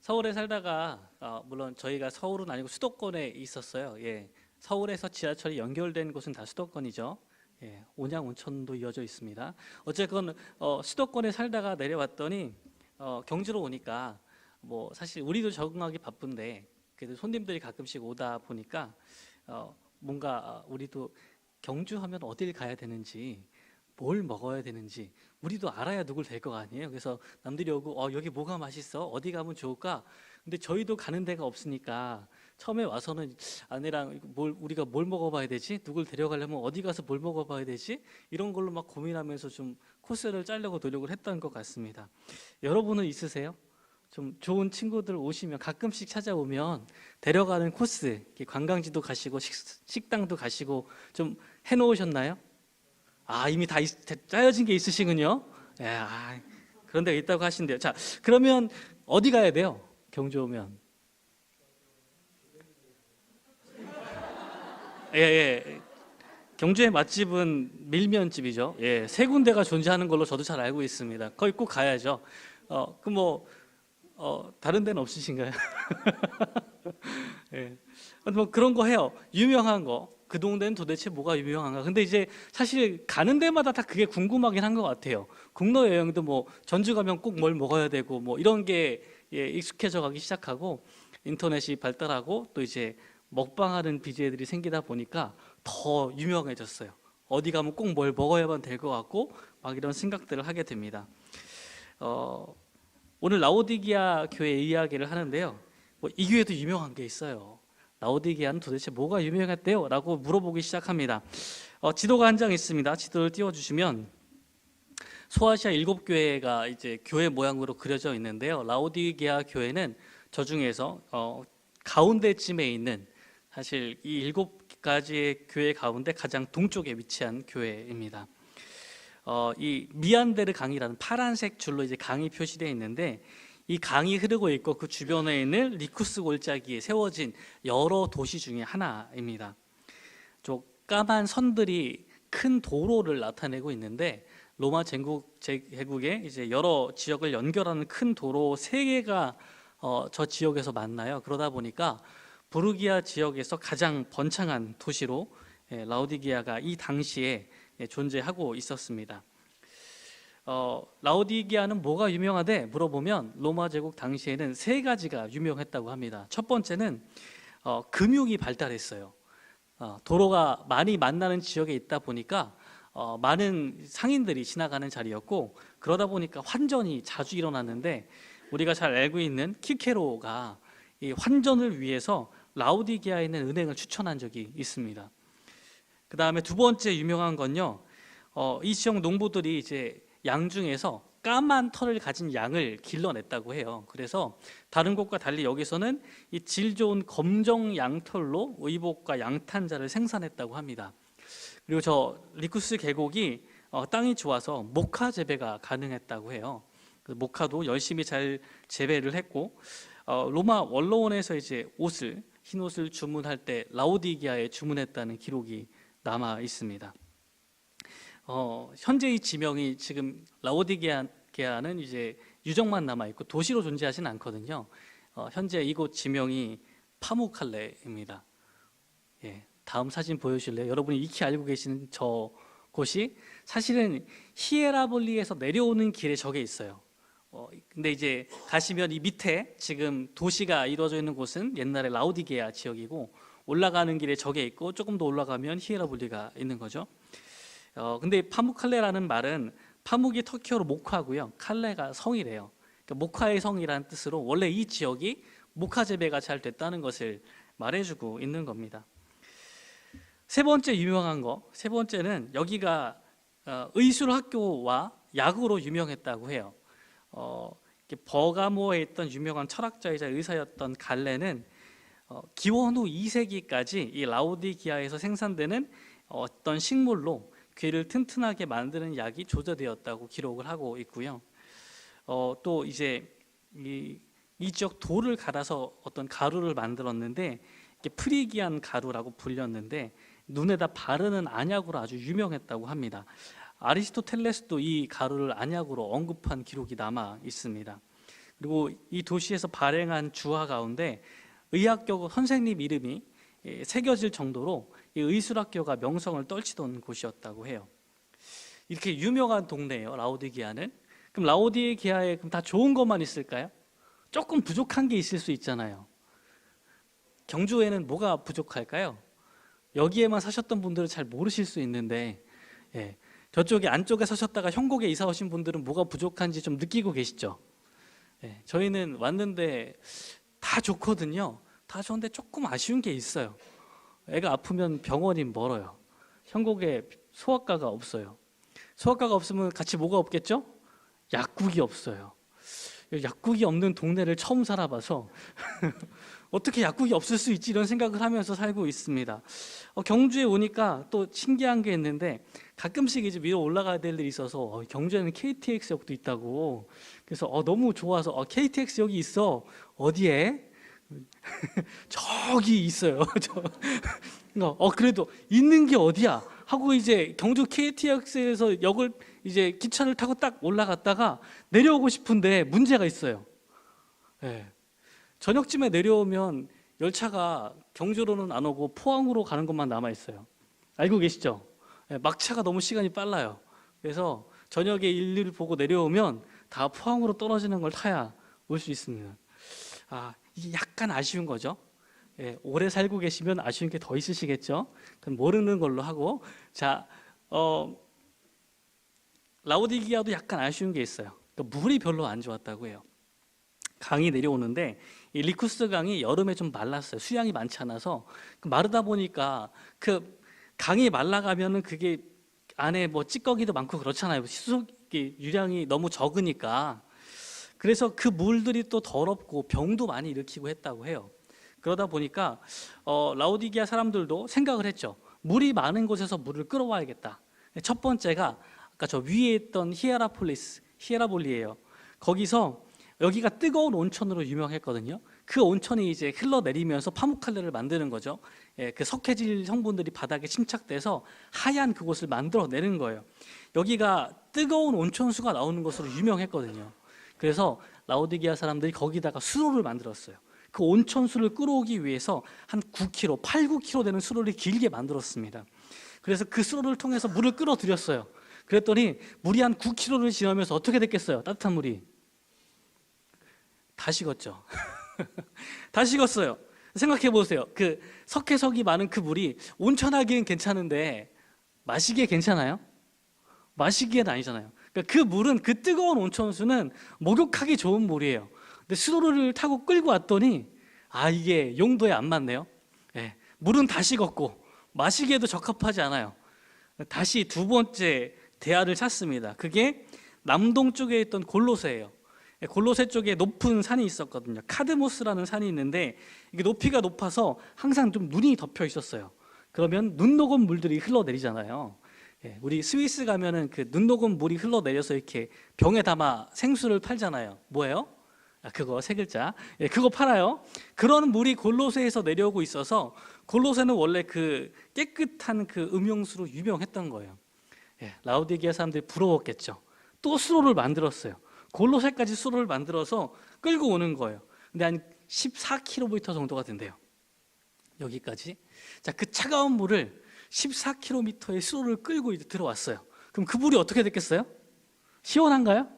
서울에 살다가 물론 저희가 서울은 아니고 수도권에 있었어요. 예. 서울에서 지하철이 연결된 곳은 다 수도권이죠. 예. 온양 온천도 이어져 있습니다. 어쨌건 수도권에 살다가 내려왔더니 경주로 오니까 뭐 사실 우리도 적응하기 바쁜데 그래도 손님들이 가끔씩 오다 보니까 뭔가 우리도 경주하면 어딜 가야 되는지 뭘 먹어야 되는지 우리도 알아야 누굴 될 거 아니에요. 그래서 남들이 오고 여기 뭐가 맛있어? 어디 가면 좋을까? 근데 저희도 가는 데가 없으니까 처음에 와서는 아내랑 우리가 뭘 먹어봐야 되지? 누굴 데려가려면 어디 가서 뭘 먹어봐야 되지? 이런 걸로 막 고민하면서 좀 코스를 짜려고 노력을 했던 것 같습니다. 여러분은 있으세요? 좀 좋은 친구들 오시면 가끔씩 찾아오면 데려가는 코스, 이렇게 관광지도 가시고 식당도 가시고 좀 해놓으셨나요? 이미 다 짜여진 게 있으시군요. 예, 그런 데가 있다고 하신대요. 자, 그러면 어디 가야 돼요? 경주 오면. 예, 예. 경주의 맛집은 밀면집이죠. 예, 세 군데가 존재하는 걸로 저도 잘 알고 있습니다. 거기 꼭 가야죠. 다른 데는 없으신가요? 예. 뭐 그런 거 해요. 유명한 거. 그 동네는 도대체 뭐가 유명한가? 근데 이제 사실 가는 데마다 다 그게 궁금하긴 한 것 같아요. 국내 여행도 뭐 전주 가면 꼭 뭘 먹어야 되고 뭐 이런 게 익숙해져 가기 시작하고 인터넷이 발달하고 또 이제 먹방하는 BJ들이 생기다 보니까 더 유명해졌어요. 어디 가면 꼭 뭘 먹어야만 될 것 같고 막 이런 생각들을 하게 됩니다. 오늘 라오디기아 교회 이야기를 하는데요. 뭐 이 교회도 유명한 게 있어요. 라오디게아는 도대체 뭐가 유명했대요? 라고 물어보기 시작합니다. 지도가 한 장 있습니다. 지도를 띄워주시면 소아시아 7교회가 이제 교회 모양으로 그려져 있는데요. 라오디게아 교회는 저 중에서 가운데쯤에 있는 사실 이 7가지의 교회 가운데 가장 동쪽에 위치한 교회입니다. 이 미안데르 강이라는 파란색 줄로 이제 강이 표시되어 있는데 이 강이 흐르고 있고 그 주변에 있는 리쿠스 골짜기에 세워진 여러 도시 중에 하나입니다. 저 까만 선들이 큰 도로를 나타내고 있는데 로마 제국의 이제 여러 지역을 연결하는 큰 도로 3개가 저 지역에서 만나요. 그러다 보니까 부르기아 지역에서 가장 번창한 도시로 라오디게아가 이 당시에 존재하고 있었습니다. 라오디게아는 뭐가 유명하대? 물어보면 로마 제국 당시에는 3가지가 유명했다고 합니다. 첫 번째는 금융이 발달했어요. 도로가 많이 만나는 지역에 있다 보니까 많은 상인들이 지나가는 자리였고 그러다 보니까 환전이 자주 일어났는데 우리가 잘 알고 있는 키케로가 이 환전을 위해서 라오디게아에 있는 은행을 추천한 적이 있습니다. 그 다음에 두 번째 유명한 건요. 이 지역 농부들이 이제 양 중에서 까만 털을 가진 양을 길러냈다고 해요. 그래서 다른 곳과 달리 여기서는 이 질 좋은 검정 양털로 의복과 양탄자를 생산했다고 합니다. 그리고 저 리쿠스 계곡이 땅이 좋아서 모카 재배가 가능했다고 해요. 모카도 열심히 잘 재배를 했고 로마 원로원에서 이제 흰 옷을 주문할 때 라오디게아에 주문했다는 기록이 남아 있습니다. 현재 이 지명이 지금 라오디게아는 이제 유적만 남아 있고 도시로 존재하지는 않거든요. 현재 이곳 지명이 파무칼레입니다. 예, 다음 사진 보여주실래요? 여러분이 익히 알고 계시는 저 곳이 사실은 히에라볼리에서 내려오는 길에 저게 있어요. 근데 이제 가시면 이 밑에 지금 도시가 이루어져 있는 곳은 옛날에 라오디게아 지역이고 올라가는 길에 저게 있고 조금 더 올라가면 히에라볼리가 있는 거죠. 근데 파무칼레라는 말은 파묵이 터키어로 모카고요. 칼레가 성이래요. 그러니까 모카의 성이라는 뜻으로 원래 이 지역이 모카 재배가 잘 됐다는 것을 말해주고 있는 겁니다. 세 번째는 여기가 의술학교와 약으로 유명했다고 해요. 버가모에 있던 유명한 철학자이자 의사였던 갈레는 기원 후 2세기까지 이 라오디기아에서 생산되는 어떤 식물로 귀를 튼튼하게 만드는 약이 조제되었다고 기록을 하고 있고요. 또 이제 이 지역 돌을 갈아서 어떤 가루를 만들었는데 이게 프리기안 가루라고 불렸는데 눈에다 바르는 안약으로 아주 유명했다고 합니다. 아리스토텔레스도 이 가루를 안약으로 언급한 기록이 남아 있습니다. 그리고 이 도시에서 발행한 주화 가운데 의학교 선생님 이름이 새겨질 정도로 이 의술학교가 명성을 떨치던 곳이었다고 해요. 이렇게 유명한 동네예요, 라오디게아는. 그럼 라오디게아에 그럼 다 좋은 것만 있을까요? 조금 부족한 게 있을 수 있잖아요. 경주에는 뭐가 부족할까요? 여기에만 사셨던 분들은 잘 모르실 수 있는데, 저쪽에 안쪽에 사셨다가 형곡에 이사 오신 분들은 뭐가 부족한지 좀 느끼고 계시죠? 저희는 왔는데 다 좋거든요. 다 좋은데 조금 아쉬운 게 있어요. 애가 아프면 병원이 멀어요. 형곡에 소아과가 없어요. 소아과가 없으면 같이 뭐가 없겠죠? 약국이 없어요. 약국이 없는 동네를 처음 살아봐서 어떻게 약국이 없을 수 있지 이런 생각을 하면서 살고 있습니다. 경주에 오니까 또 신기한 게 있는데 가끔씩 이제 위로 올라가야 될 일이 있어서 경주에는 KTX역도 있다고. 그래서 너무 좋아서 KTX역이 있어. 어디에? 저기 있어요. 그래도 있는 게 어디야? 하고 이제 경주 KTX에서 역을 이제 기차를 타고 딱 올라갔다가 내려오고 싶은데 문제가 있어요. 저녁쯤에 내려오면 열차가 경주로는 안 오고 포항으로 가는 것만 남아 있어요. 알고 계시죠? 막차가 너무 시간이 빨라요. 그래서 저녁에 일을 보고 내려오면 다 포항으로 떨어지는 걸 타야 올 수 있습니다. 이게 약간 아쉬운 거죠. 오래 살고 계시면 아쉬운 게 더 있으시겠죠. 그럼 모르는 걸로 하고, 자, 라오디게아도 약간 아쉬운 게 있어요. 그러니까 물이 별로 안 좋았다고 해요. 강이 내려오는데 이 리쿠스 강이 여름에 좀 말랐어요. 수량이 많지 않아서. 마르다 보니까 그 강이 말라가면은 그게 안에 뭐 찌꺼기도 많고 그렇잖아요. 수속이 유량이 너무 적으니까. 그래서 그 물들이 또 더럽고 병도 많이 일으키고 했다고 해요. 그러다 보니까 라오디게아 사람들도 생각을 했죠. 물이 많은 곳에서 물을 끌어와야겠다. 첫 번째가 아까 저 위에 있던 히에라볼리예요. 거기서 여기가 뜨거운 온천으로 유명했거든요. 그 온천이 이제 흘러내리면서 파묵칼레를 만드는 거죠. 그 석회질 성분들이 바닥에 침착돼서 하얀 그곳을 만들어내는 거예요. 여기가 뜨거운 온천수가 나오는 것으로 유명했거든요. 그래서 라오디게아 사람들이 거기다가 수로를 만들었어요. 그 온천수를 끌어오기 위해서 한 9km, 8, 9km 되는 수로를 길게 만들었습니다. 그래서 그 수로를 통해서 물을 끌어들였어요. 그랬더니 물이 한 9km를 지나면서 어떻게 됐겠어요? 따뜻한 물이 다 식었죠. 다 식었어요. 생각해 보세요. 그 석회석이 많은 그 물이 온천하기엔 괜찮은데 마시기에 괜찮아요? 마시기엔 아니잖아요. 그러니까 그 물은, 그 뜨거운 온천수는 목욕하기 좋은 물이에요. 근데 수로를 타고 끌고 왔더니 이게 용도에 안 맞네요. 물은 다 식었고 마시기에도 적합하지 않아요. 다시 두 번째 대안을 찾습니다. 그게 남동쪽에 있던 골로새예요. 골로새 쪽에 높은 산이 있었거든요. 카드모스라는 산이 있는데 이게 높이가 높아서 항상 좀 눈이 덮여 있었어요. 그러면 눈 녹은 물들이 흘러내리잖아요. 우리 스위스 가면은 그 눈 녹은 물이 흘러내려서 이렇게 병에 담아 생수를 팔잖아요. 뭐예요? 그거 세 글자. 그거 팔아요. 그런 물이 골로새에서 내려오고 있어서 골로새는 원래 그 깨끗한 그 음용수로 유명했던 거예요. 라오디게아 사람들이 부러웠겠죠. 또 수로를 만들었어요. 골로새까지 수로를 만들어서 끌고 오는 거예요. 근데 한 14km 정도가 된대요. 여기까지. 자, 그 차가운 물을 14km의 수로를 끌고 이제 들어왔어요. 그럼 그 물이 어떻게 됐겠어요? 시원한가요?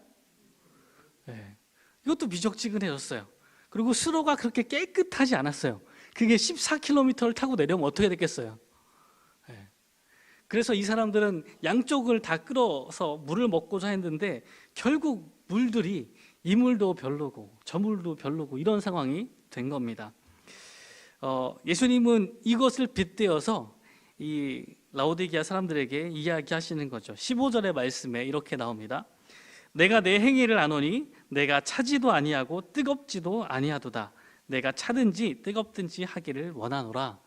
이것도 미적지근해졌어요. 그리고 수로가 그렇게 깨끗하지 않았어요. 그게 14km를 타고 내려오면 어떻게 됐겠어요? 그래서 이 사람들은 양쪽을 다 끌어서 물을 먹고자 했는데 결국 물들이 이 물도 별로고 저 물도 별로고 이런 상황이 된 겁니다. 예수님은 이것을 빗대어서 이 라오디게아 사람들에게 이야기하시는 거죠. 15절의 말씀에 이렇게 나옵니다. 내가 내 행위를 아노니 내가 차지도 아니하고 뜨겁지도 아니하도다. 내가 차든지 뜨겁든지 하기를 원하노라.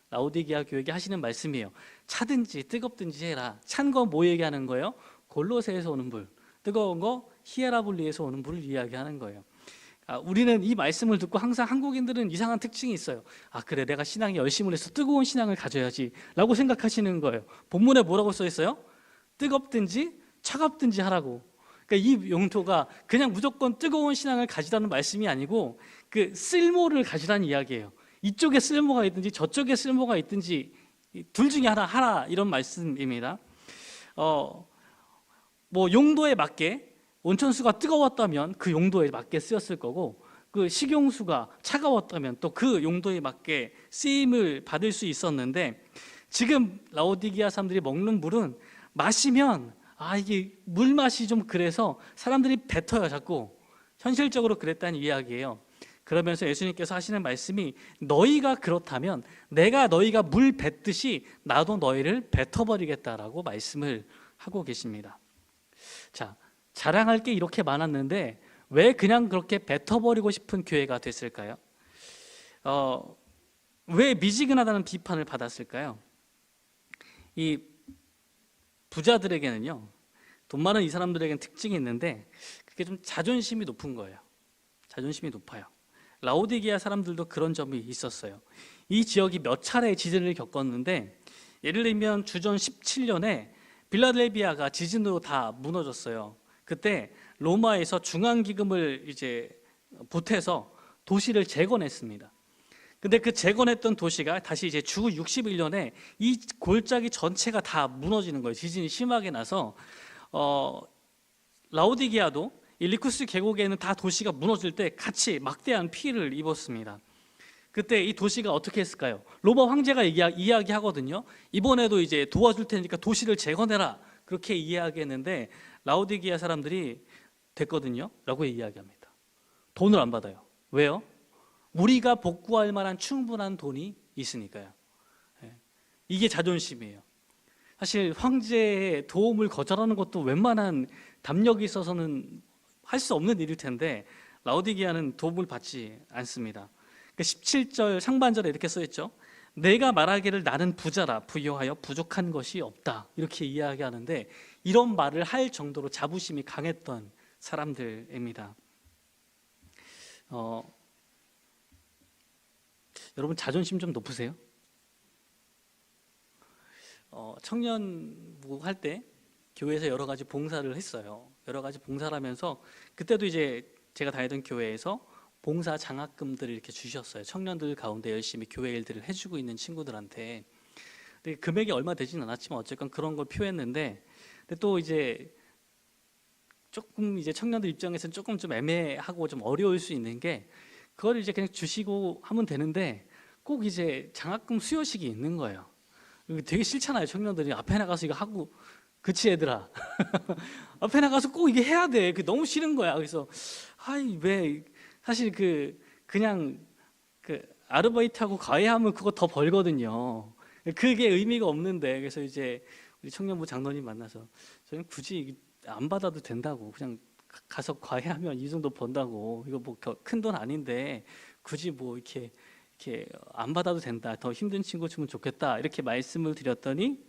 라오디게아 교회에게 하시는 말씀이에요. 차든지 뜨겁든지 해라. 찬 거 뭐 얘기하는 거예요? 골로새에서 오는 물. 뜨거운 거 히에라볼리에서 오는 물을 이야기하는 거예요. 우리는 이 말씀을 듣고 항상 한국인들은 이상한 특징이 있어요. 그래, 내가 신앙에 열심을 해서 뜨거운 신앙을 가져야지 라고 생각하시는 거예요. 본문에 뭐라고 써 있어요? 뜨겁든지 차갑든지 하라고. 그러니까 이 용도가 그냥 무조건 뜨거운 신앙을 가지라는 말씀이 아니고 그 쓸모를 가지라는 이야기예요. 이쪽에 쓸모가 있든지 저쪽에 쓸모가 있든지 둘 중에 하나 이런 말씀입니다. 뭐 용도에 맞게 온천수가 뜨거웠다면 그 용도에 맞게 쓰였을 거고, 그 식용수가 차가웠다면 또 그 용도에 맞게 쓰임을 받을 수 있었는데, 지금 라오디게아 사람들이 먹는 물은 마시면 이게 물 맛이 좀 그래서 사람들이 뱉어요. 자꾸 현실적으로 그랬다는 이야기예요. 그러면서 예수님께서 하시는 말씀이, 너희가 그렇다면 내가 너희가 물 뱉듯이 나도 너희를 뱉어버리겠다라고 말씀을 하고 계십니다. 자, 자랑할 게 이렇게 많았는데 왜 그냥 그렇게 뱉어버리고 싶은 교회가 됐을까요? 왜 미지근하다는 비판을 받았을까요? 이 부자들에게는요, 돈 많은 이 사람들에게는 특징이 있는데 그게 좀 자존심이 높은 거예요. 자존심이 높아요. 라오디게아 사람들도 그런 점이 있었어요. 이 지역이 몇 차례 지진을 겪었는데, 예를 들면 주전 17년에 빌라델비아가 지진으로 다 무너졌어요. 그때 로마에서 중앙기금을 이제 보태서 도시를 재건했습니다. 근데 그 재건했던 도시가 다시 이제 주 61년에 이 골짜기 전체가 다 무너지는 거예요. 지진이 심하게 나서 라오디게아도 이 리쿠스 계곡에는 다 도시가 무너질 때 같이 막대한 피해를 입었습니다. 그때 이 도시가 어떻게 했을까요? 로마 황제가 이야기하거든요. 이번에도 이제 도와줄 테니까 도시를 재건해라, 그렇게 이야기했는데 라오디게아 사람들이 됐거든요 라고 이야기합니다. 돈을 안 받아요. 왜요? 우리가 복구할 만한 충분한 돈이 있으니까요. 이게 자존심이에요. 사실 황제의 도움을 거절하는 것도 웬만한 담력이 있어서는 할 수 없는 일일 텐데 라오디게아는 도움을 받지 않습니다. 17절 상반절에 이렇게 써있죠. 내가 말하기를 나는 부자라 부유하여 부족한 것이 없다, 이렇게 이야기하는데 이런 말을 할 정도로 자부심이 강했던 사람들입니다. 여러분 자존심 좀 높으세요? 청년부 할 때 교회에서 여러 가지 봉사를 했어요. 여러 가지 봉사를 하면서 그때도 이제 제가 다니던 교회에서 봉사 장학금들을 이렇게 주셨어요. 청년들 가운데 열심히 교회 일들을 해주고 있는 친구들한테. 근데 금액이 얼마 되진 않았지만 어쨌건 그런 걸 표했는데, 근데 또 이제 조금 이제 청년들 입장에서는 조금 좀 애매하고 좀 어려울 수 있는 게, 그걸 이제 그냥 주시고 하면 되는데 꼭 이제 장학금 수여식이 있는 거예요. 되게 싫잖아요. 청년들이 앞에 나가서 이거 하고, 그치 얘들아 앞에 나가서 꼭 이게 해야 돼. 그게 너무 싫은 거야. 그래서 왜 사실 그냥 아르바이트하고 과외하면 그거 더 벌거든요. 그게 의미가 없는데, 그래서 이제 우리 청년부 장로님 만나서 저는 굳이 안 받아도 된다고, 그냥 가서 과외하면 이 정도 번다고, 이거 뭐 큰 돈 아닌데 굳이 뭐 이렇게 안 받아도 된다, 더 힘든 친구 주면 좋겠다, 이렇게 말씀을 드렸더니,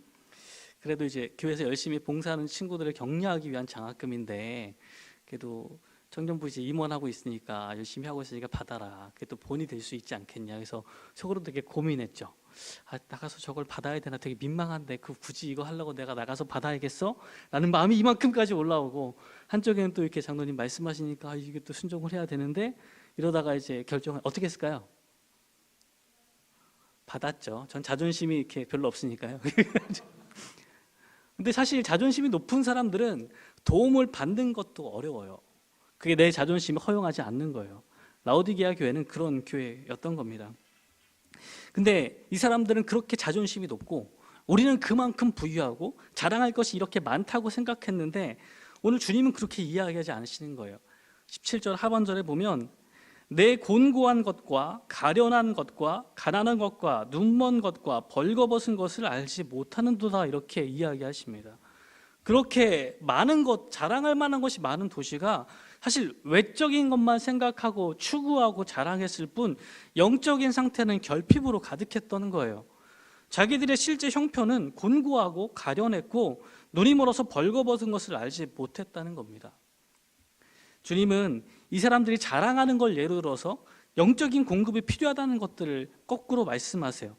그래도 이제 교회에서 열심히 봉사하는 친구들을 격려하기 위한 장학금인데 그래도 청년부 이제 임원하고 있으니까, 열심히 하고 있으니까 받아라, 그게 또 본이 될 수 있지 않겠냐. 그래서 속으로 되게 고민했죠. 나가서 저걸 받아야 되나, 되게 민망한데 굳이 이거 하려고 내가 나가서 받아야겠어? 라는 마음이 이만큼까지 올라오고, 한쪽에는 또 이렇게 장로님 말씀하시니까 이게 또 순종을 해야 되는데, 이러다가 이제 결정을 어떻게 했을까요? 받았죠. 전 자존심이 이렇게 별로 없으니까요. 근데 사실 자존심이 높은 사람들은 도움을 받는 것도 어려워요. 그게 내 자존심이 허용하지 않는 거예요. 라오디게아 교회는 그런 교회였던 겁니다. 근데 이 사람들은 그렇게 자존심이 높고 우리는 그만큼 부유하고 자랑할 것이 이렇게 많다고 생각했는데, 오늘 주님은 그렇게 이야기하지 않으시는 거예요. 17절 하반절에 보면 내 곤고한 것과 가련한 것과 가난한 것과 눈먼 것과 벌거벗은 것을 알지 못하는도다, 이렇게 이야기하십니다. 그렇게 많은 것, 자랑할 만한 것이 많은 도시가 사실 외적인 것만 생각하고 추구하고 자랑했을 뿐 영적인 상태는 결핍으로 가득했던 거예요. 자기들의 실제 형편은 곤고하고 가련했고 눈이 멀어서 벌거벗은 것을 알지 못했다는 겁니다. 주님은 이 사람들이 자랑하는 걸 예로 들어서 영적인 공급이 필요하다는 것들을 거꾸로 말씀하세요.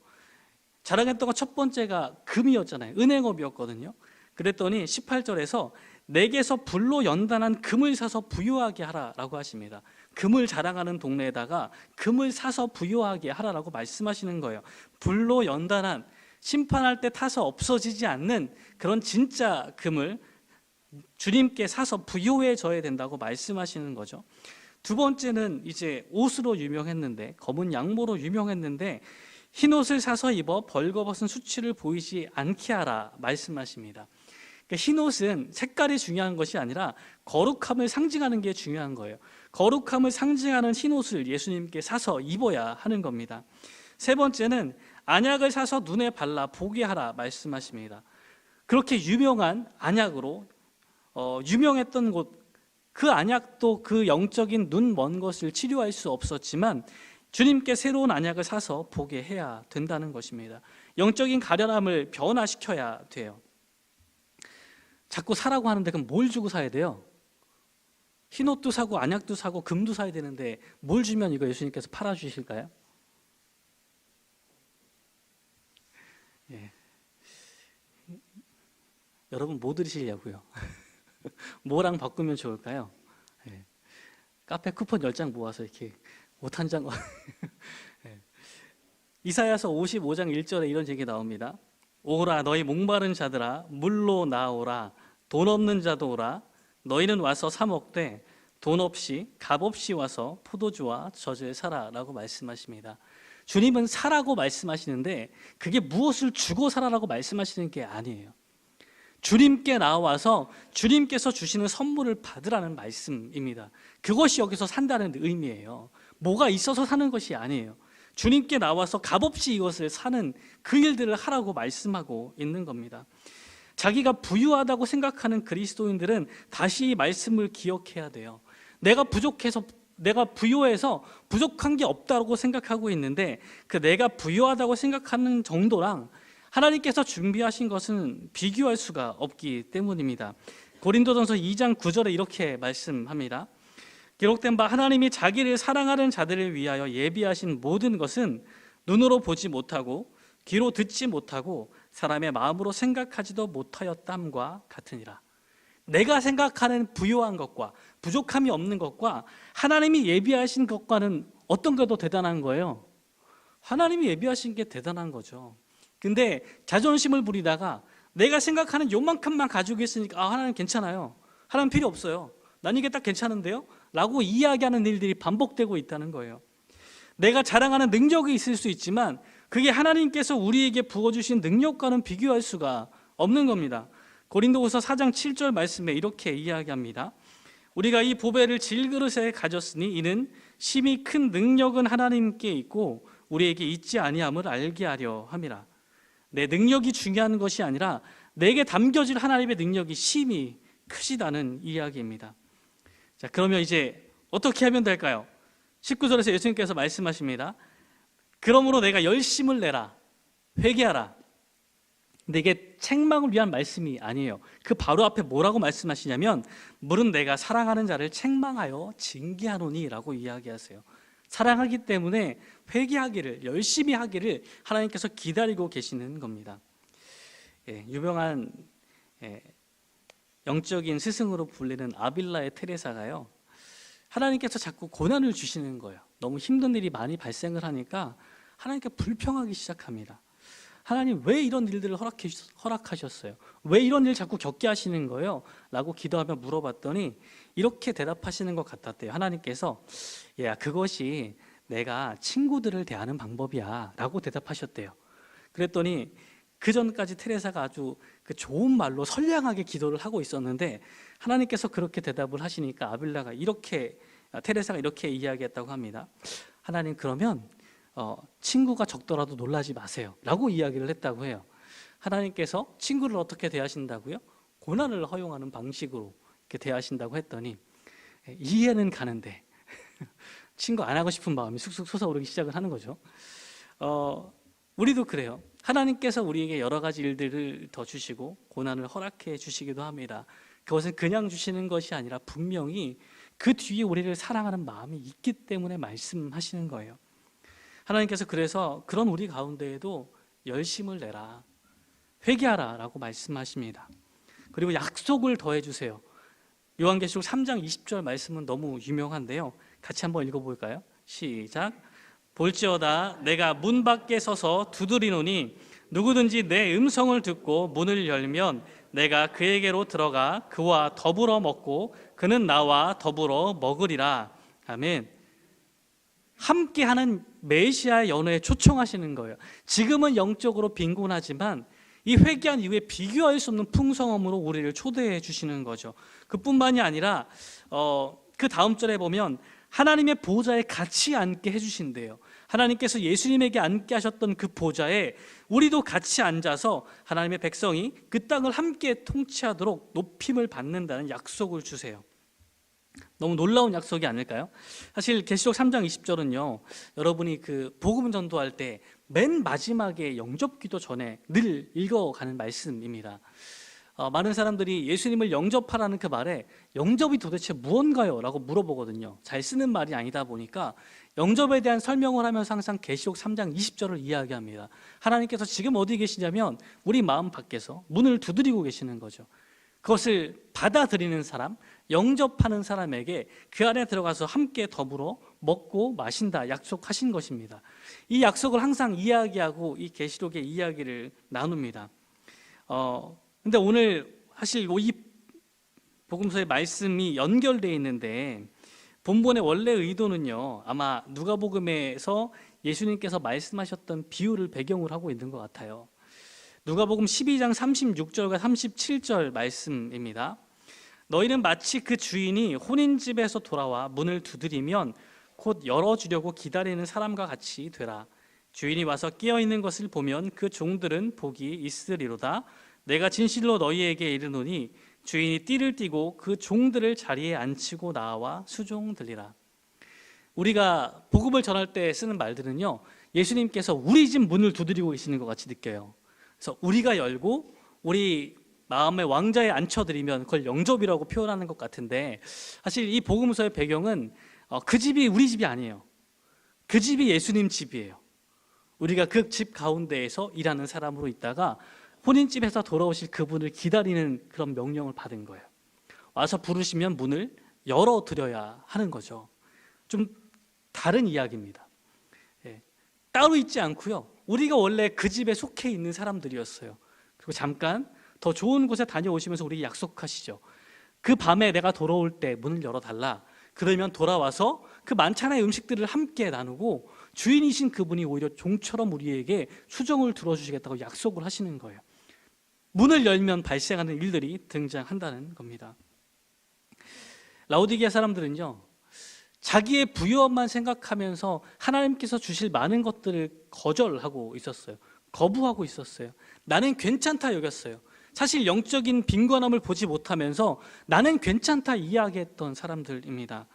자랑했던 것 첫 번째가 금이었잖아요. 은행업이었거든요. 그랬더니 18절에서 내게서 불로 연단한 금을 사서 부유하게 하라라고 하십니다. 금을 자랑하는 동네에다가 금을 사서 부유하게 하라라고 말씀하시는 거예요. 불로 연단한, 심판할 때 타서 없어지지 않는 그런 진짜 금을 주님께 사서 부유해져야 된다고 말씀하시는 거죠. 두 번째는 이제 옷으로 유명했는데, 검은 양모로 유명했는데 흰 옷을 사서 입어 벌거벗은 수치를 보이지 않게 하라 말씀하십니다. 그러니까 흰 옷은 색깔이 중요한 것이 아니라 거룩함을 상징하는 게 중요한 거예요. 거룩함을 상징하는 흰 옷을 예수님께 사서 입어야 하는 겁니다. 세 번째는 안약을 사서 눈에 발라 보게 하라 말씀하십니다. 그렇게 유명한 안약으로 유명했던 곳, 그 안약도 그 영적인 눈 먼 것을 치료할 수 없었지만 주님께 새로운 안약을 사서 보게 해야 된다는 것입니다. 영적인 가련함을 변화시켜야 돼요. 자꾸 사라고 하는데 그럼 뭘 주고 사야 돼요? 흰옷도 사고 안약도 사고 금도 사야 되는데 뭘 주면 이거 예수님께서 팔아주실까요? 예. 여러분 뭐 들으시려고요? 뭐랑 바꾸면 좋을까요? 예. 카페 쿠폰 10장 모아서 이렇게 옷 한 장. 예. 이사야서 55장 1절에 이런 얘기 나옵니다. 오라 너희 목마른 자들아 물로 나오라 돈 없는 자도 오라 너희는 와서 사 먹되 돈 없이 값 없이 와서 포도주와 젖을 사라라고 말씀하십니다. 주님은 사라고 말씀하시는데 그게 무엇을 주고 사라라고 말씀하시는 게 아니에요. 주님께 나와서 주님께서 주시는 선물을 받으라는 말씀입니다. 그것이 여기서 산다는 의미예요. 뭐가 있어서 사는 것이 아니에요. 주님께 나와서 값없이 이것을 사는 그 일들을 하라고 말씀하고 있는 겁니다. 자기가 부유하다고 생각하는 그리스도인들은 다시 이 말씀을 기억해야 돼요. 내가 부유해서 부족한 게 없다고 생각하고 있는데 그 내가 부유하다고 생각하는 정도랑 하나님께서 준비하신 것은 비교할 수가 없기 때문입니다. 고린도전서 2장 9절에 이렇게 말씀합니다. 기록된 바 하나님이 자기를 사랑하는 자들을 위하여 예비하신 모든 것은 눈으로 보지 못하고 귀로 듣지 못하고 사람의 마음으로 생각하지도 못하였담과 같으니라. 내가 생각하는 부유한 것과 부족함이 없는 것과 하나님이 예비하신 것과는 어떤 게 더 대단한 거예요? 하나님이 예비하신 게 대단한 거죠. 근데 자존심을 부리다가 내가 생각하는 요만큼만 가지고 있으니까 하나님 괜찮아요. 하나님 필요 없어요. 난 이게 딱 괜찮은데요? 라고 이야기하는 일들이 반복되고 있다는 거예요. 내가 자랑하는 능력이 있을 수 있지만 그게 하나님께서 우리에게 부어주신 능력과는 비교할 수가 없는 겁니다. 고린도후서 4장 7절 말씀에 이렇게 이야기합니다. 우리가 이 보배를 질그릇에 가졌으니 이는 심히 큰 능력은 하나님께 있고 우리에게 있지 아니함을 알게 하려 함이라. 내 능력이 중요한 것이 아니라 내게 담겨질 하나님의 능력이 심히 크시다는 이야기입니다. 자, 그러면 이제 어떻게 하면 될까요? 19절에서 예수님께서 말씀하십니다. 그러므로 내가 열심을 내라, 회개하라. 근데 이게 책망을 위한 말씀이 아니에요. 그 바로 앞에 뭐라고 말씀하시냐면 물은 내가 사랑하는 자를 책망하여 징계하노니 라고 이야기하세요. 사랑하기 때문에 회개하기를, 열심히 하기를 하나님께서 기다리고 계시는 겁니다. 유명한 영적인 스승으로 불리는 아빌라의 테레사가요, 하나님께서 자꾸 고난을 주시는 거예요. 너무 힘든 일이 많이 발생을 하니까 하나님께 불평하기 시작합니다. 하나님 왜 이런 일들을 허락하셨어요? 왜 이런 일 자꾸 겪게 하시는 거예요? 라고 기도하며 물어봤더니 이렇게 대답하시는 것 같았대요. 하나님께서 야, 그것이 내가 친구들을 대하는 방법이야 라고 대답하셨대요. 그랬더니 그 전까지 테레사가 아주 그 좋은 말로 선량하게 기도를 하고 있었는데 하나님께서 그렇게 대답을 하시니까 테레사가 이렇게 이야기했다고 합니다. 하나님 그러면 친구가 적더라도 놀라지 마세요 라고 이야기를 했다고 해요. 하나님께서 친구를 어떻게 대하신다고요? 고난을 허용하는 방식으로 이렇게 대하신다고 했더니 이해는 가는데 친구 안 하고 싶은 마음이 쑥쑥 솟아오르기 시작을 하는 거죠. 우리도 그래요. 하나님께서 우리에게 여러 가지 일들을 더 주시고 고난을 허락해 주시기도 합니다. 그것은 그냥 주시는 것이 아니라 분명히 그 뒤에 우리를 사랑하는 마음이 있기 때문에 말씀하시는 거예요. 하나님께서 그래서 그런 우리 가운데에도 열심을 내라, 회개하라 라고 말씀하십니다. 그리고 약속을 더해 주세요. 요한계시록 3장 20절 말씀은 너무 유명한데요. 같이 한번 읽어볼까요? 시작. 볼지어다 내가 문 밖에 서서 두드리노니 누구든지 내 음성을 듣고 문을 열면 내가 그에게로 들어가 그와 더불어 먹고 그는 나와 더불어 먹으리라. 아멘. 함께하는 메시아의 연회에 초청하시는 거예요. 지금은 영적으로 빈곤하지만 이 회개한 이후에 비교할 수 없는 풍성함으로 우리를 초대해 주시는 거죠. 그뿐만이 아니라 그 다음 절에 보면 하나님의 보좌에 같이 앉게 해주신대요. 하나님께서 예수님에게 앉게 하셨던 그 보좌에 우리도 같이 앉아서 하나님의 백성이 그 땅을 함께 통치하도록 높임을 받는다는 약속을 주세요. 너무 놀라운 약속이 아닐까요? 사실 계시록 3장 20절은요, 여러분이 그 복음 전도할 때 맨 마지막에 영접기도 전에 늘 읽어가는 말씀입니다. 많은 사람들이 예수님을 영접하라는 그 말에 영접이 도대체 무언가요? 라고 물어보거든요. 잘 쓰는 말이 아니다 보니까 영접에 대한 설명을 하면서 항상 계시록 3장 20절을 이야기합니다. 하나님께서 지금 어디 계시냐면 우리 마음 밖에서 문을 두드리고 계시는 거죠. 그것을 받아들이는 사람, 영접하는 사람에게 그 안에 들어가서 함께 더불어 먹고 마신다 약속하신 것입니다. 이 약속을 항상 이야기하고 이 계시록의 이야기를 나눕니다. 근데 오늘 사실 이 복음서의 말씀이 연결되어 있는데 본문의 원래 의도는요, 아마 누가복음에서 예수님께서 말씀하셨던 비유를 배경으로 하고 있는 것 같아요. 누가복음 12장 36절과 37절 말씀입니다. 너희는 마치 그 주인이 혼인집에서 돌아와 문을 두드리면 곧 열어주려고 기다리는 사람과 같이 되라. 주인이 와서 깨어있는 것을 보면 그 종들은 복이 있으리로다. 내가 진실로 너희에게 이르노니 주인이 띠를 띠고 그 종들을 자리에 앉히고 나와 수종들리라. 우리가 복음을 전할 때 쓰는 말들은요, 예수님께서 우리 집 문을 두드리고 계시는 것 같이 느껴요. 그래서 우리가 열고 우리 마음의 왕자에 앉혀드리면 그걸 영접이라고 표현하는 것 같은데, 사실 이 복음서의 배경은 그 집이 우리 집이 아니에요. 그 집이 예수님 집이에요. 우리가 그 집 가운데에서 일하는 사람으로 있다가 혼인집에서 돌아오실 그분을 기다리는 그런 명령을 받은 거예요. 와서 부르시면 문을 열어드려야 하는 거죠. 좀 다른 이야기입니다. 따로 있지 않고요, 우리가 원래 그 집에 속해 있는 사람들이었어요. 그리고 잠깐 더 좋은 곳에 다녀오시면서 우리에게 약속하시죠. 그 밤에 내가 돌아올 때 문을 열어달라. 그러면 돌아와서 그 만찬의 음식들을 함께 나누고 주인이신 그분이 오히려 종처럼 우리에게 수정을 들어주시겠다고 약속을 하시는 거예요. 문을 열면 발생하는 일들이 등장한다는 겁니다. 라오디게아 사람들은요, 자기의 부유함만 생각하면서 하나님께서 주실 많은 것들을 거절하고 있었어요. 거부하고 있었어요. 나는 괜찮다 여겼어요. 사실 영적인 빈곤함을 보지 못하면서 나는 괜찮다 이야기했던 사람들입니다.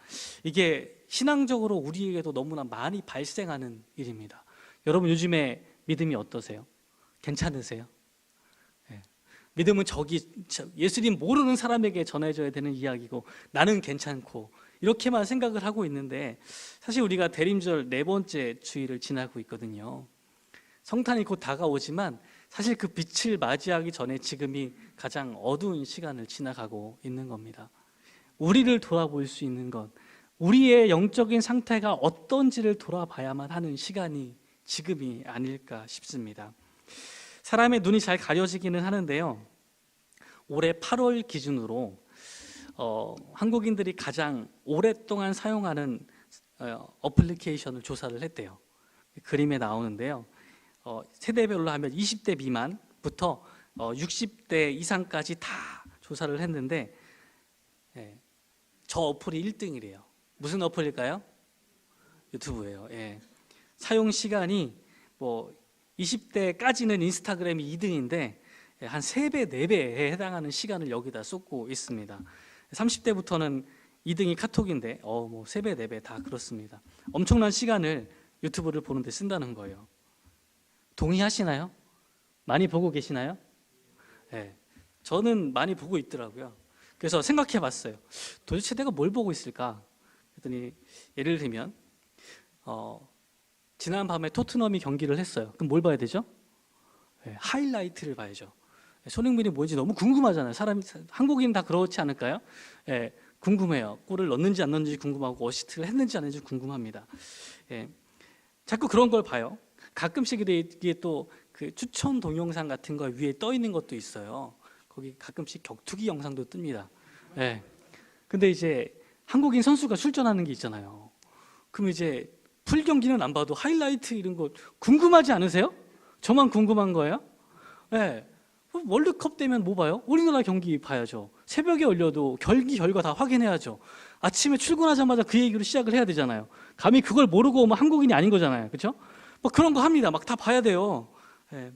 이게 신앙적으로 우리에게도 너무나 많이 발생하는 일입니다. 여러분 요즘에 믿음이 어떠세요? 괜찮으세요? 믿음은 예수님 모르는 사람에게 전해져야 되는 이야기고 나는 괜찮고 이렇게만 생각을 하고 있는데, 사실 우리가 대림절 4번째 주일을 지나고 있거든요. 성탄이 곧 다가오지만 사실 그 빛을 맞이하기 전에 지금이 가장 어두운 시간을 지나가고 있는 겁니다. 우리를 돌아볼 수 있는 것, 우리의 영적인 상태가 어떤지를 돌아봐야만 하는 시간이 지금이 아닐까 싶습니다. 사람의 눈이 잘 가려지기는 하는데요, 올해 8월 기준으로 한국인들이 가장 오랫동안 사용하는 어플리케이션을 조사를 했대요. 그림에 나오는데요, 세대별로 하면 20대 미만부터 60대 이상까지 다 조사를 했는데, 저 어플이 1등이래요. 무슨 어플일까요? 유튜브예요. 사용 시간이 20대까지는 인스타그램이 2등인데 한 3배, 4배에 해당하는 시간을 여기다 쏟고 있습니다. 30대부터는 2등이 카톡인데 3배, 4배 다 그렇습니다. 엄청난 시간을 유튜브를 보는데 쓴다는 거예요. 동의하시나요? 많이 보고 계시나요? 저는 많이 보고 있더라고요. 그래서 생각해 봤어요. 도대체 내가 뭘 보고 있을까? 그랬더니 예를 들면 지난 밤에 토트넘이 경기를 했어요. 그럼 뭘 봐야 되죠? 하이라이트를 봐야죠. 손흥민이 뭔지 너무 궁금하잖아요. 한국인 다 그렇지 않을까요? 예, 궁금해요. 골을 넣는지 안 넣는지 궁금하고 어시스트를 했는지 안 했는지 궁금합니다. 예, 자꾸 그런 걸 봐요. 가끔씩 이게 또 그 추천 동영상 같은 거 위에 떠 있는 것도 있어요. 거기 가끔씩 격투기 영상도 뜹니다. 예. 근데 이제 한국인 선수가 출전하는 게 있잖아요. 그럼 이제 풀 경기는 안 봐도 하이라이트 이런 거 궁금하지 않으세요? 저만 궁금한 거예요? 예. 월드컵 되면 뭐 봐요? 우리나라 경기 봐야죠. 새벽에 올려도 경기 결과 다 확인해야죠. 아침에 출근하자마자 그 얘기로 시작을 해야 되잖아요. 감히 그걸 모르고 오면 한국인이 아닌 거잖아요. 그렇죠? 뭐 그런 거 합니다. 막 다 봐야 돼요. 예.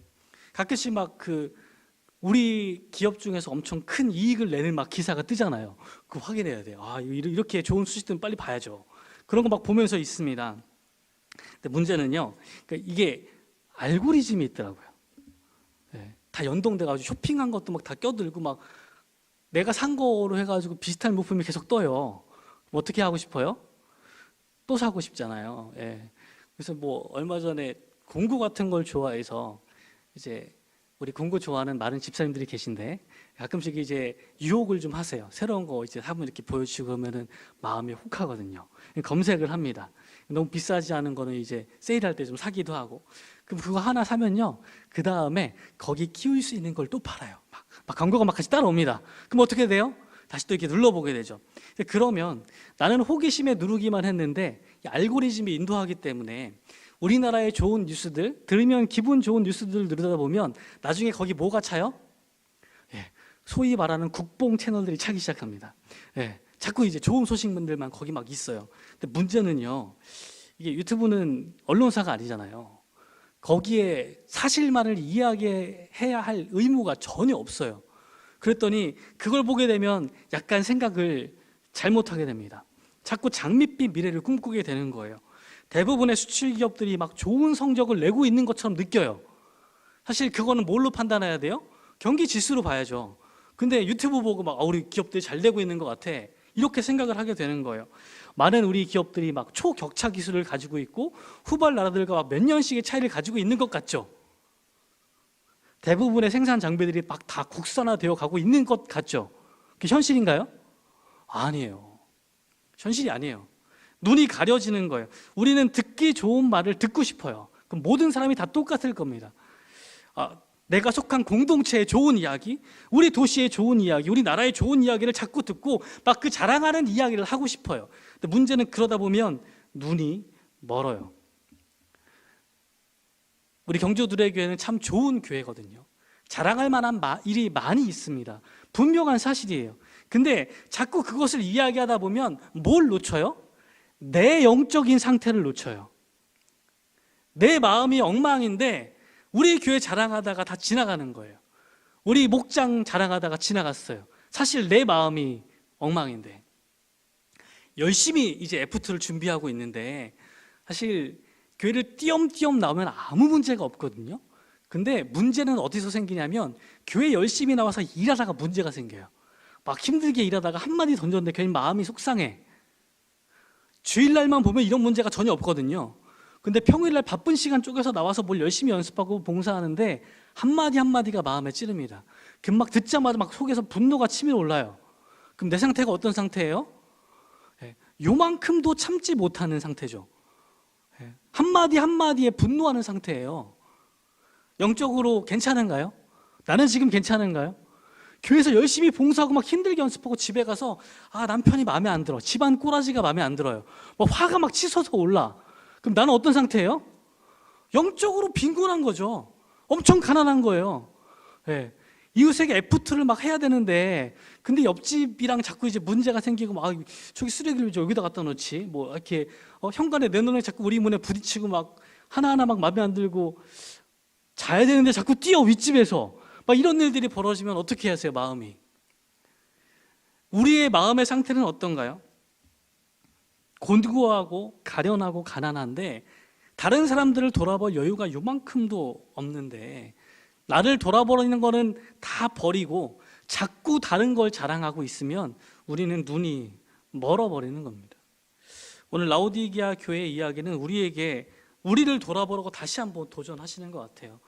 가끔씩 막 우리 기업 중에서 엄청 큰 이익을 내는 막 기사가 뜨잖아요. 그거 확인해야 돼요. 아, 이렇게 좋은 수식들은 빨리 봐야죠. 그런 거 막 보면서 있습니다. 근데 문제는요, 그러니까 이게 알고리즘이 있더라고요. 예. 다 연동돼가지고 쇼핑한 것도 막 다 껴들고 막 내가 산 거로 해가지고 비슷한 물품이 계속 떠요. 어떻게 하고 싶어요? 또 사고 싶잖아요. 예. 그래서 뭐 얼마 전에 공구 같은 걸 좋아해서 이제 우리 공구 좋아하는 많은 집사님들이 계신데 가끔씩 이제 유혹을 좀 하세요. 새로운 거 이제 한번 이렇게 보여주고 그러면은 마음이 혹하거든요. 검색을 합니다. 너무 비싸지 않은 거는 이제 세일할 때 좀 사기도 하고. 그럼 그거 하나 사면요. 그 다음에 거기 키울 수 있는 걸 또 팔아요. 막 광고가 막 같이 따라옵니다. 그럼 어떻게 돼요? 다시 또 이렇게 눌러보게 되죠. 그러면 나는 호기심에 누르기만 했는데 이 알고리즘이 인도하기 때문에 우리나라의 좋은 뉴스들, 들으면 기분 좋은 뉴스들을 누르다 보면 나중에 거기 뭐가 차요? 예, 소위 말하는 국뽕 채널들이 차기 시작합니다. 예, 자꾸 이제 좋은 소식들만 거기 막 있어요. 근데 문제는요, 이게 유튜브는 언론사가 아니잖아요. 거기에 사실만을 이야기해야 할 의무가 전혀 없어요. 그랬더니 그걸 보게 되면 약간 생각을 잘못하게 됩니다. 자꾸 장밋빛 미래를 꿈꾸게 되는 거예요. 대부분의 수출 기업들이 막 좋은 성적을 내고 있는 것처럼 느껴요. 사실 그거는 뭘로 판단해야 돼요? 경기 지수로 봐야죠. 근데 유튜브 보고 막 우리 기업들이 잘 되고 있는 것 같아. 이렇게 생각을 하게 되는 거예요. 많은 우리 기업들이 막 초격차 기술을 가지고 있고 후발 나라들과 몇 년씩의 차이를 가지고 있는 것 같죠. 대부분의 생산 장비들이 막 다 국산화되어 가고 있는 것 같죠. 그게 현실인가요? 아니에요. 현실이 아니에요. 눈이 가려지는 거예요. 우리는 듣기 좋은 말을 듣고 싶어요. 그럼 모든 사람이 다 똑같을 겁니다. 내가 속한 공동체의 좋은 이야기, 우리 도시의 좋은 이야기, 우리 나라의 좋은 이야기를 자꾸 듣고 막 그 자랑하는 이야기를 하고 싶어요. 근데 문제는 그러다 보면 눈이 멀어요. 우리 경주들의 교회는 참 좋은 교회거든요. 자랑할 만한 일이 많이 있습니다. 분명한 사실이에요. 근데 자꾸 그것을 이야기하다 보면 뭘 놓쳐요? 내 영적인 상태를 놓쳐요. 내 마음이 엉망인데 우리 교회 자랑하다가 다 지나가는 거예요. 우리 목장 자랑하다가 지나갔어요. 사실 내 마음이 엉망인데 열심히 이제 F2를 준비하고 있는데 사실 교회를 띄엄띄엄 나오면 아무 문제가 없거든요. 근데 문제는 어디서 생기냐면 교회 열심히 나와서 일하다가 문제가 생겨요. 막 힘들게 일하다가 한마디 던졌는데 괜히 마음이 속상해. 주일날만 보면 이런 문제가 전혀 없거든요. 근데 평일날 바쁜 시간 쪼개서 나와서 뭘 열심히 연습하고 봉사하는데 한마디 한마디가 마음에 찌릅니다. 그 막 듣자마자 막 속에서 분노가 치밀어 올라요. 그럼 내 상태가 어떤 상태예요? 요만큼도 참지 못하는 상태죠. 한마디 한마디에 분노하는 상태예요. 영적으로 괜찮은가요? 나는 지금 괜찮은가요? 교회에서 열심히 봉사하고 막 힘들게 연습하고 집에 가서 남편이 마음에 안 들어. 집안 꼬라지가 마음에 안 들어요. 막 화가 막 치솟아 올라. 그럼 나는 어떤 상태예요? 영적으로 빈곤한 거죠. 엄청 가난한 거예요. 예. 이웃에게 F2를 막 해야 되는데 근데 옆집이랑 자꾸 이제 문제가 생기고 막 저기 쓰레기를 여기다 갖다 놓지 뭐 이렇게 현관에 내놓으면 자꾸 우리 문에 부딪히고 막 하나하나 막 마음에 안 들고 자야 되는데 자꾸 뛰어 윗집에서 막 이런 일들이 벌어지면 어떻게 하세요? 마음이 우리의 마음의 상태는 어떤가요? 곤고하고 가련하고 가난한데 다른 사람들을 돌아볼 여유가 요만큼도 없는데 나를 돌아보는 거는 다 버리고 자꾸 다른 걸 자랑하고 있으면 우리는 눈이 멀어버리는 겁니다. 오늘 라오디게아 교회의 이야기는 우리에게 우리를 돌아보라고 다시 한번 도전하시는 것 같아요.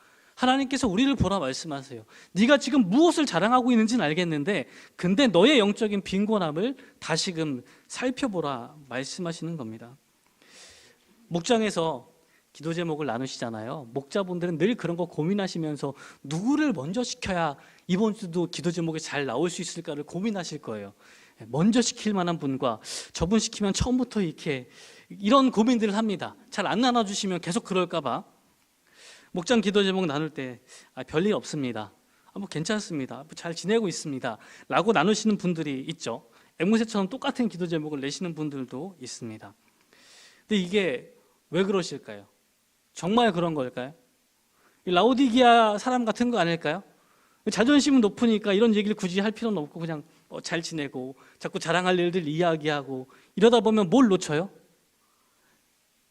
하나님께서 우리를 보라 말씀하세요. 네가 지금 무엇을 자랑하고 있는지는 알겠는데 근데 너의 영적인 빈곤함을 다시금 살펴보라 말씀하시는 겁니다. 목장에서 기도 제목을 나누시잖아요. 목자분들은 늘 그런 거 고민하시면서 누구를 먼저 시켜야 이번 주도 기도 제목이 잘 나올 수 있을까를 고민하실 거예요. 먼저 시킬 만한 분과 저분 시키면 처음부터 이렇게 이런 고민들을 합니다. 잘 안 나눠주시면 계속 그럴까 봐. 목장 기도 제목 나눌 때 별일 없습니다. 뭐 괜찮습니다. 잘 지내고 있습니다. 라고 나누시는 분들이 있죠. 앵무새처럼 똑같은 기도 제목을 내시는 분들도 있습니다. 근데 이게 왜 그러실까요? 정말 그런 걸까요? 라오디기아 사람 같은 거 아닐까요? 자존심은 높으니까 이런 얘기를 굳이 할 필요는 없고 그냥 잘 지내고 자꾸 자랑할 일들 이야기하고 이러다 보면 뭘 놓쳐요?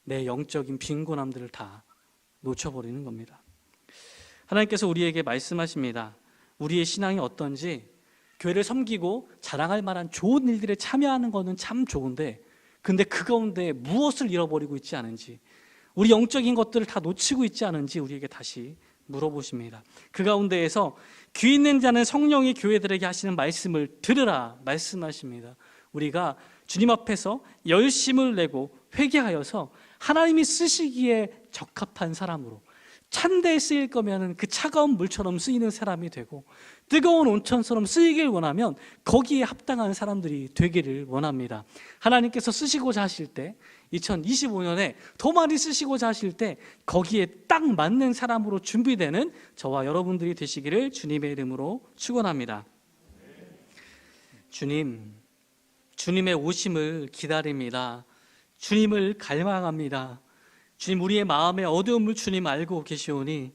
내 영적인 빈곤함들을 다 놓쳐버리는 겁니다. 하나님께서 우리에게 말씀하십니다. 우리의 신앙이 어떤지 교회를 섬기고 자랑할 만한 좋은 일들에 참여하는 것은 참 좋은데 근데 그 가운데 무엇을 잃어버리고 있지 않은지 우리 영적인 것들을 다 놓치고 있지 않은지 우리에게 다시 물어보십니다. 그 가운데에서 귀 있는 자는 성령이 교회들에게 하시는 말씀을 들으라 말씀하십니다. 우리가 주님 앞에서 열심을 내고 회개하여서 하나님이 쓰시기에 적합한 사람으로 찬대에 쓰일 거면 그 차가운 물처럼 쓰이는 사람이 되고 뜨거운 온천처럼 쓰이길 원하면 거기에 합당한 사람들이 되기를 원합니다. 하나님께서 쓰시고자 하실 때 2025년에 더 많이 쓰시고자 하실 때 거기에 딱 맞는 사람으로 준비되는 저와 여러분들이 되시기를 주님의 이름으로 축원합니다. 주님의 오심을 기다립니다. 주님을 갈망합니다. 주님, 우리의 마음의 어두움을 주님 알고 계시오니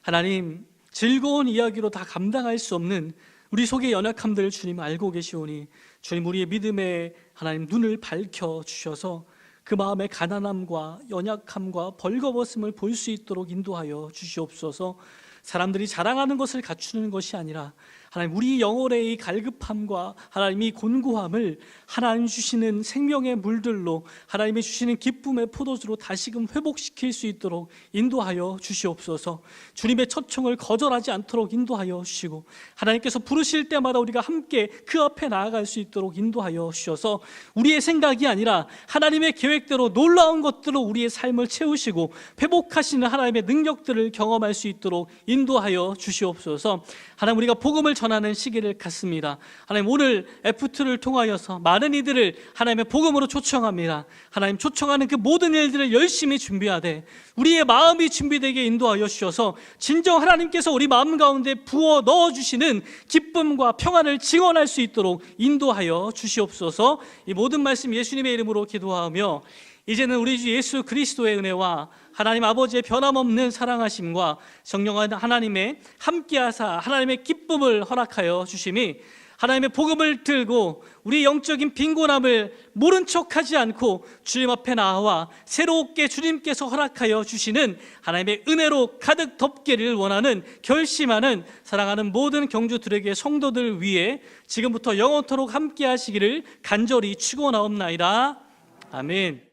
하나님 즐거운 이야기로 다 감당할 수 없는 우리 속의 연약함들을 주님 알고 계시오니 주님, 우리의 믿음에 하나님 눈을 밝혀주셔서 그 마음의 가난함과 연약함과 벌거벗음을 볼 수 있도록 인도하여 주시옵소서. 사람들이 자랑하는 것을 갖추는 것이 아니라 하나님 우리 영혼의 이 갈급함과 하나님이 곤고함을 하나님 주시는 생명의 물들로 하나님이 주시는 기쁨의 포도주로 다시금 회복시킬 수 있도록 인도하여 주시옵소서. 주님의 초청을 거절하지 않도록 인도하여 주시고 하나님께서 부르실 때마다 우리가 함께 그 앞에 나아갈 수 있도록 인도하여 주셔서 우리의 생각이 아니라 하나님의 계획대로 놀라운 것들로 우리의 삶을 채우시고 회복하시는 하나님의 능력들을 경험할 수 있도록 인도하여 주시옵소서. 하나님, 우리가 복음을 전하는 시기를 갖습니다. 하나님, 오늘 F2를 통하여서 많은 이들을 하나님의 복음으로 초청합니다. 하나님, 초청하는 그 모든 일들을 열심히 준비하되 우리의 마음이 준비되게 인도하여 주셔서 진정 하나님께서 우리 마음 가운데 부어 넣어주시는 기쁨과 평안을 증언할 수 있도록 인도하여 주시옵소서. 이 모든 말씀 예수님의 이름으로 기도하며 이제는 우리 주 예수 그리스도의 은혜와 하나님 아버지의 변함없는 사랑하심과 성령 하나님의 함께하사 하나님의 기쁨을 허락하여 주심이 하나님의 복음을 들고 우리 영적인 빈곤함을 모른 척하지 않고 주님 앞에 나와 새롭게 주님께서 허락하여 주시는 하나님의 은혜로 가득 덮기를 원하는 결심하는 사랑하는 모든 경주들에게 성도들 위해 지금부터 영원토록 함께 하시기를 간절히 축원하옵나이다. 아멘.